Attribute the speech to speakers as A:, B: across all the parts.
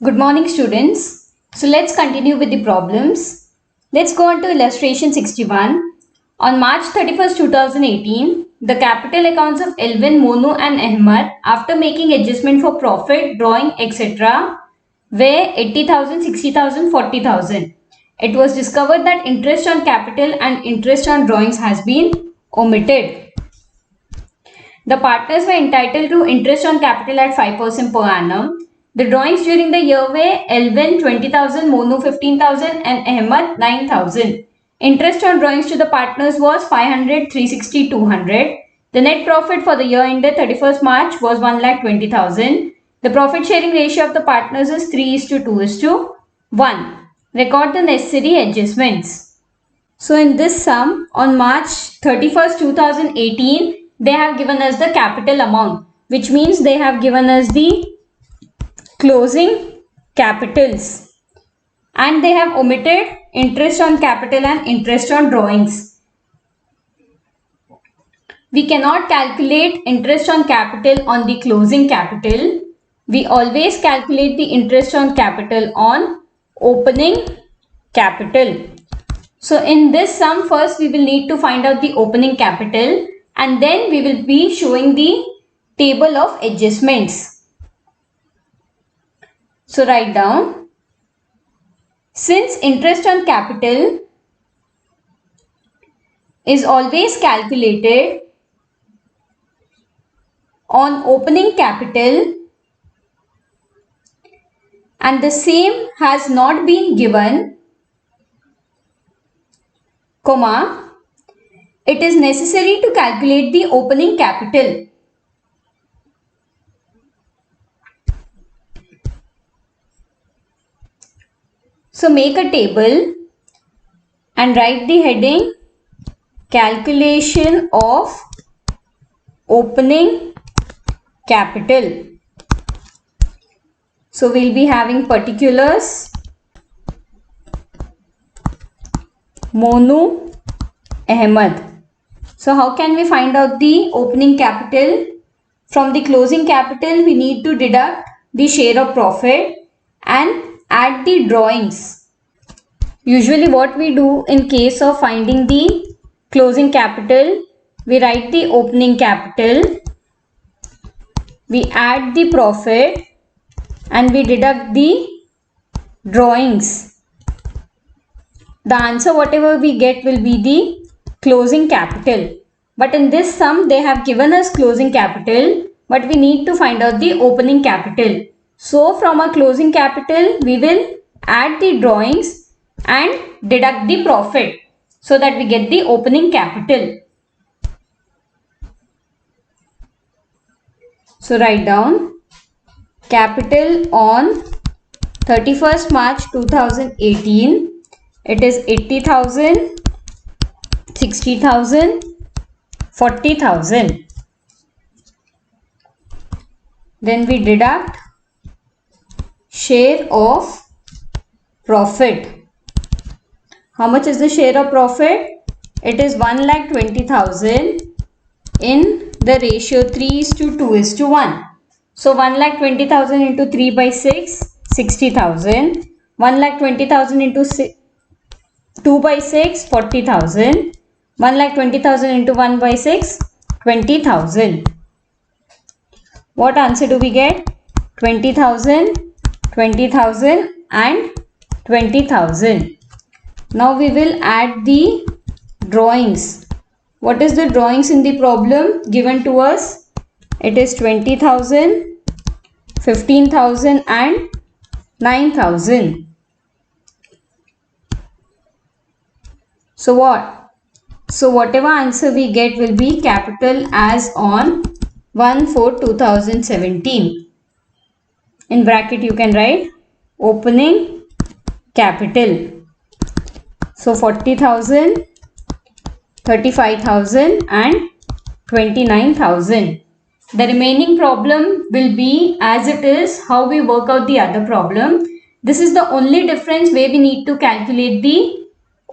A: Good morning, students. So let's continue with the problems. Let's go on to illustration 61. On March 31st, 2018, the capital accounts of Elvin, Monu and Ahmad, after making adjustment for profit, drawing, etc., were 80,000, 60,000, 40,000. It was discovered that interest on capital and interest on drawings has been omitted. The partners were entitled to interest on capital at 5% per annum. The drawings during the year were Elvin 20,000, Monu 15,000 and Ahmad 9,000. Interest on drawings to the partners was 500, 360, 200. The net profit for the year ended 31st March was 1,20,000. The profit sharing ratio of the partners is 3:2:1. Record the necessary adjustments. So in this sum, on March 31st, 2018, they have given us the capital amount, which means they have given us the closing capitals, and they have omitted interest on capital and interest on drawings. We cannot calculate interest on capital on the closing capital. We always calculate the interest on capital on opening capital. So in this sum, first we will need to find out the opening capital, and then we will be showing the table of adjustments. So write down, since interest on capital is always calculated on opening capital and the same has not been given, comma, it is necessary to calculate the opening capital. So make a table and write the heading calculation of opening capital. So we'll be having particulars Monu, Ahmad. So how can we find out the opening capital? From the closing capital, we need to deduct the share of profit and add the drawings. Usually what we do in case of finding the closing capital, we write the opening capital, we add the profit and we deduct the drawings. The answer whatever we get will be the closing capital. But in this sum they have given us closing capital, but we need to find out the opening capital. So from our closing capital we will add the drawings and deduct the profit so that we get the opening capital. So write down, capital on 31st March 2018, it is 80,000, 60,000, 40,000. Then we deduct share of profit. How much is the share of profit? It is 1,20,000 in the ratio 3:2:1. So 1,20,000 into 3 by 6, 60,000. 1,20,000 into 2 by 6, 40,000. 1,20,000 into 1 by 6, 20,000. What answer do we get? 20,000, 20,000 and 20,000. Now we will add the drawings. What is the drawings in the problem given to us? It is 20,000, 15,000 and 9,000. So what? So whatever answer we get will be capital as on 1/4/2017. In bracket you can write opening capital. So 40,000, 35,000 and 29,000. The remaining problem will be as it is, how we work out the other problem. This is the only difference where we need to calculate the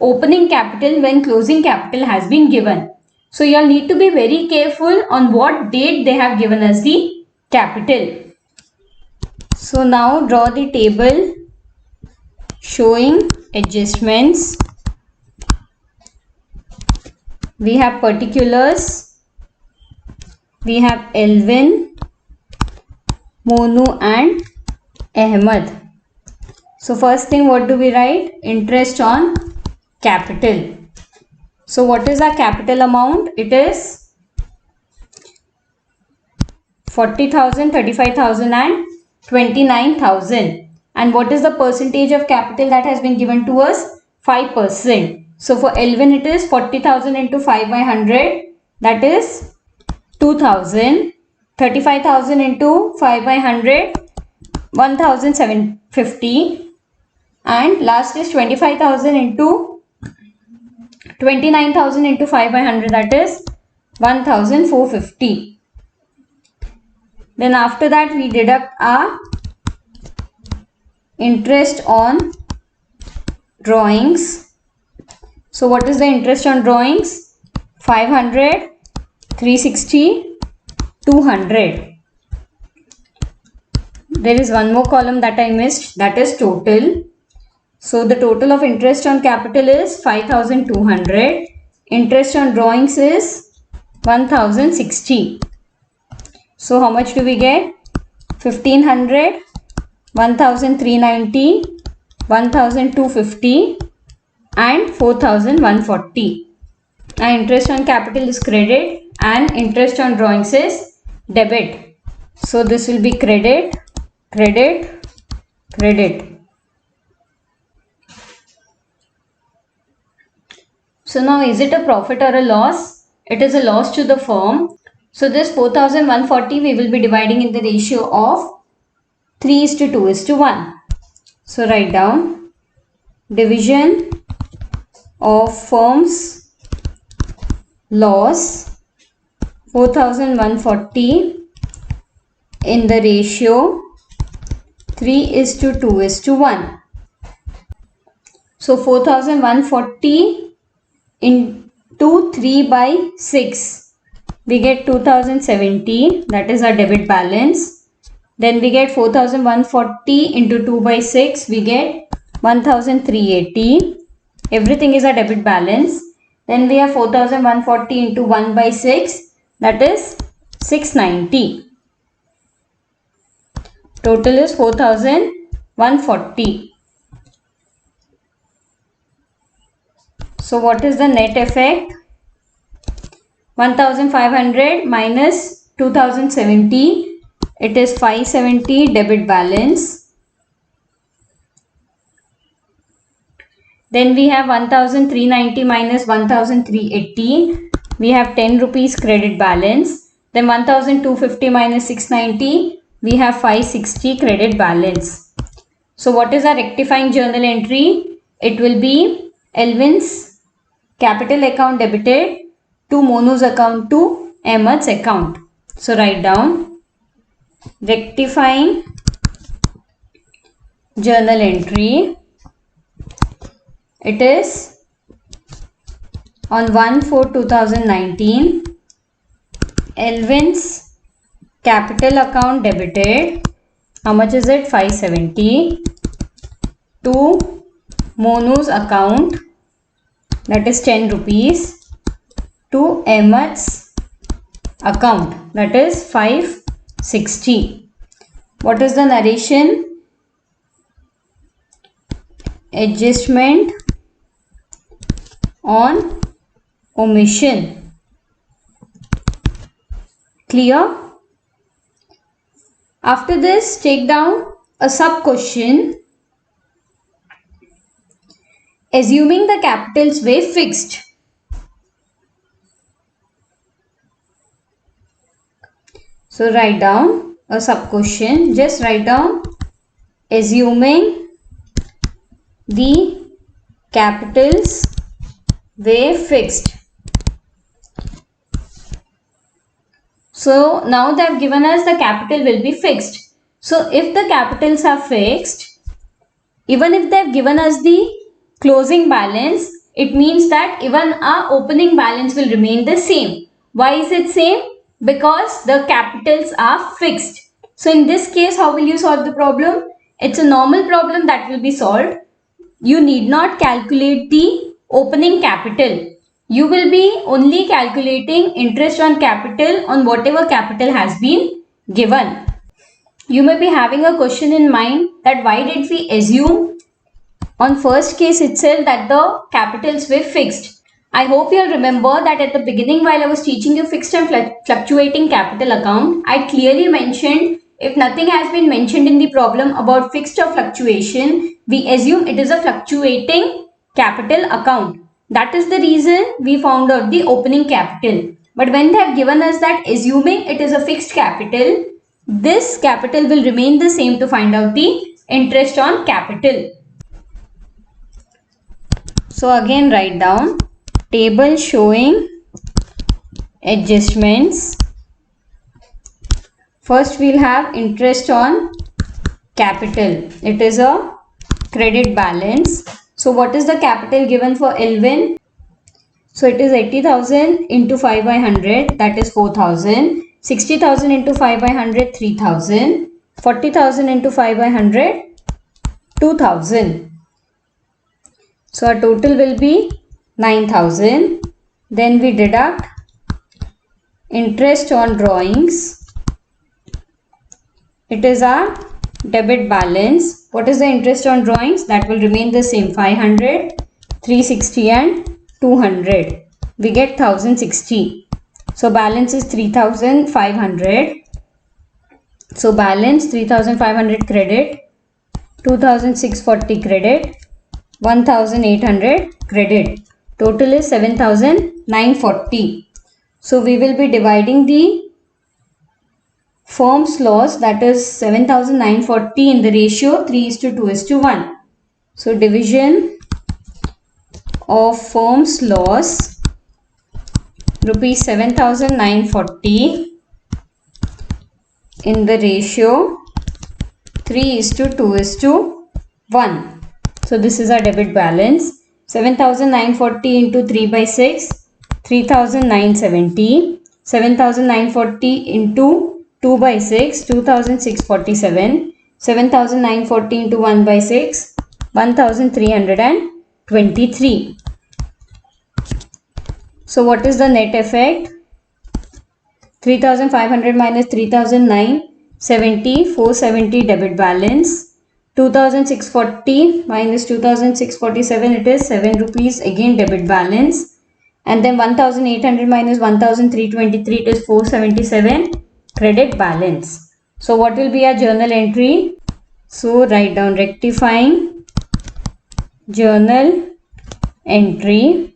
A: opening capital when closing capital has been given. So you all need to be very careful on what date they have given us the capital. So now draw the table showing adjustments. We have particulars. We have Elvin, Monu and Ahmed. So first thing, what do we write? Interest on capital. So what is our capital amount? It is 40,000, 35,000 and 29,000. And what is the percentage of capital that has been given to us? 5%. So for Elvin it is 40,000 into 5 by 100, that is 2,000. 35,000 into 5 by 100, 1,750. And last is 25,000 into 29,000 into 5 by 100, that is 1,450. Then after that we deduct our interest on drawings. So what is the interest on drawings? 500, 360, 200. There is one more column that I missed, that is total. So the total of interest on capital is 5,200. Interest on drawings is 1,060. So how much do we get? 1,500, 1,390, 1,250 and 4,140. And interest on capital is credit and interest on drawings is debit. So this will be credit, credit, credit. So now is it a profit or a loss? It is a loss to the firm. So this 4,140 we will be dividing in the ratio of 3:2:1. So write down division of firm's loss 4,140 in the ratio 3:2:1. So 4,140 into 3 by 6. We get 2,070, that is our debit balance. Then we get 4,140 into 2 by 6, we get 1,380. Everything is a debit balance. Then we have 4,140 into 1 by 6, that is 690. Total is 4,140. So what is the net effect? 1,500 minus 2,070, it is 570 debit balance. Then we have 1,390 minus 1,380, we have 10 rupees credit balance. Then 1,250 minus 690, we have 560 credit balance. So what is our rectifying journal entry? It will be Elvin's capital account debited to Monu's account to Ahmed's account. So write down rectifying journal entry. It is on 1/4/2019. Elvin's capital account debited. How much is it? 570 to Monu's account, that is 10 rupees, to Ahmed's account, that is 560. What is the narration? Adjustment on omission. Clear? After this, take down a sub question. Assuming the capitals were fixed. So write down a sub question. Just write down assuming the capitals were fixed. So now they have given us the capital will be fixed. So if the capitals are fixed, even if they have given us the closing balance, it means that even our opening balance will remain the same. Why is it same? Because the capitals are fixed. So in this case, how will you solve the problem? It's a normal problem that will be solved. You need not calculate the opening capital. You will be only calculating interest on capital on whatever capital has been given. You may be having a question in mind that why did we assume on first case itself that the capitals were fixed. I hope you'll remember that at the beginning while I was teaching you fixed and fluctuating capital account, I clearly mentioned if nothing has been mentioned in the problem about fixed or fluctuation, we assume it is a fluctuating capital account. That is the reason we found out the opening capital. But when they have given us that assuming it is a fixed capital, this capital will remain the same to find out the interest on capital. So again write down table showing adjustments. First we'll have interest on capital. It is a credit balance. So what is the capital given for Elvin? So it is 80,000 into 5 by 100, that is 4,000. 60,000 into 5 by 100, 3,000. 40,000 into 5 by 100, 2,000. So our total will be 9,000. Then we deduct interest on drawings. It is our debit balance. What is the interest on drawings? That will remain the same, 500, 360 and 200. We get 1060. So balance is 3,500. So balance 3,500 credit, 2,640 credit, 1,800 credit. Total is 7,940. So we will be dividing the firm's loss, that is 7,940, in the ratio 3:2:1. So division of firm's loss, rupees 7,940, in the ratio 3:2:1. So this is our debit balance. 7,940 into 3 by 6, 3,970. 7,940 into 2 by 6, 2,647. 7,940 into 1 by 6, 1,323. So what is the net effect? 3,500 minus 3,970, 470 debit balance. 2,640 minus 2,647, it is 7 rupees, again debit balance. And then 1,800 minus 1,323, it is 477 credit balance. So what will be our journal entry? So write down rectifying journal entry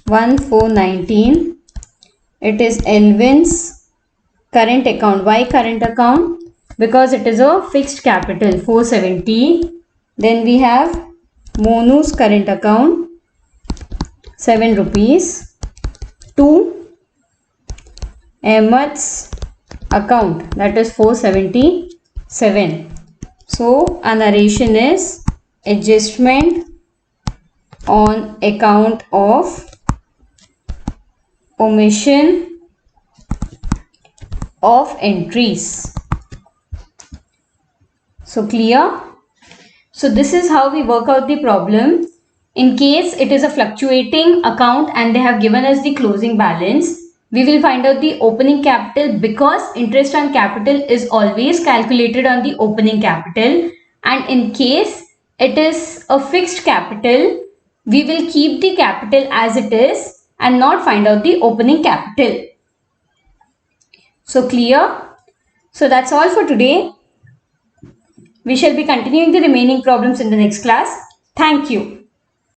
A: 1419. It is Elvin's current account. Why current account? Because it is a fixed capital, 470. Then we have Monu's current account, 7 rupees. To Ahmed's account, that is 477. So our narration is adjustment on account of omission of entries. So clear? So this is how we work out the problem. In case it is a fluctuating account and they have given us the closing balance, we will find out the opening capital because interest on capital is always calculated on the opening capital. And in case it is a fixed capital, we will keep the capital as it is and not find out the opening capital. So clear? So that's all for today. We shall be continuing the remaining problems in the next class. Thank you.